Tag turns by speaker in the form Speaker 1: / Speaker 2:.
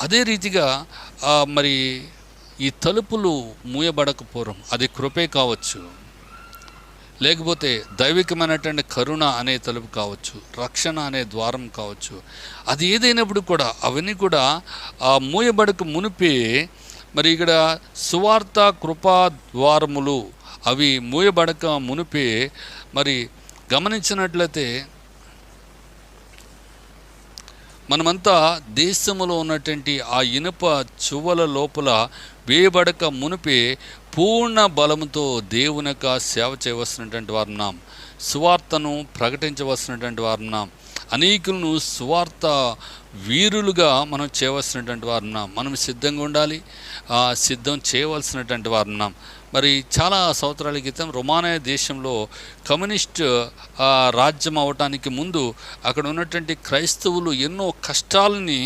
Speaker 1: అదే రీతిగా మరి ఈ తలుపులు మూయబడకపోవడం అది కృపే కావచ్చు, లేకపోతే దైవికమైనటువంటి కరుణ అనే తలుపు కావచ్చు, రక్షణ అనే ద్వారం కావచ్చు. అది ఏదైనప్పుడు కూడా అవన్నీ కూడా మూయబడక మునిపే మరి ఇక్కడ సువార్త కృపా ద్వారములు అవి మూయబడక మునిపే మరి గమనించినట్లయితే మనమంతా దేశములో ఉన్నటువంటి ఆ ఇనుప చువ్వల లోపల వేయబడక మునిపే పూర్ణ బలముతో దేవుని యొక్క సేవ చేయవలసినటువంటి వారున్నాం, సువార్తను ప్రకటించవలసినటువంటి వారున్నాం, అనేకులను సువార్త వీరులుగా మనం చేయవలసినటువంటి వారున్నాం. మనం సిద్ధంగా ఉండాలి, సిద్ధం చేయవలసినటువంటి వారున్నాం. మరి చాలా సంవత్సరాల క్రితం రొమానియా దేశంలో కమ్యూనిస్ట్ రాజ్యం అవటానికి ముందు అక్కడ ఉన్నటువంటి క్రైస్తవులు ఎన్నో కష్టాలని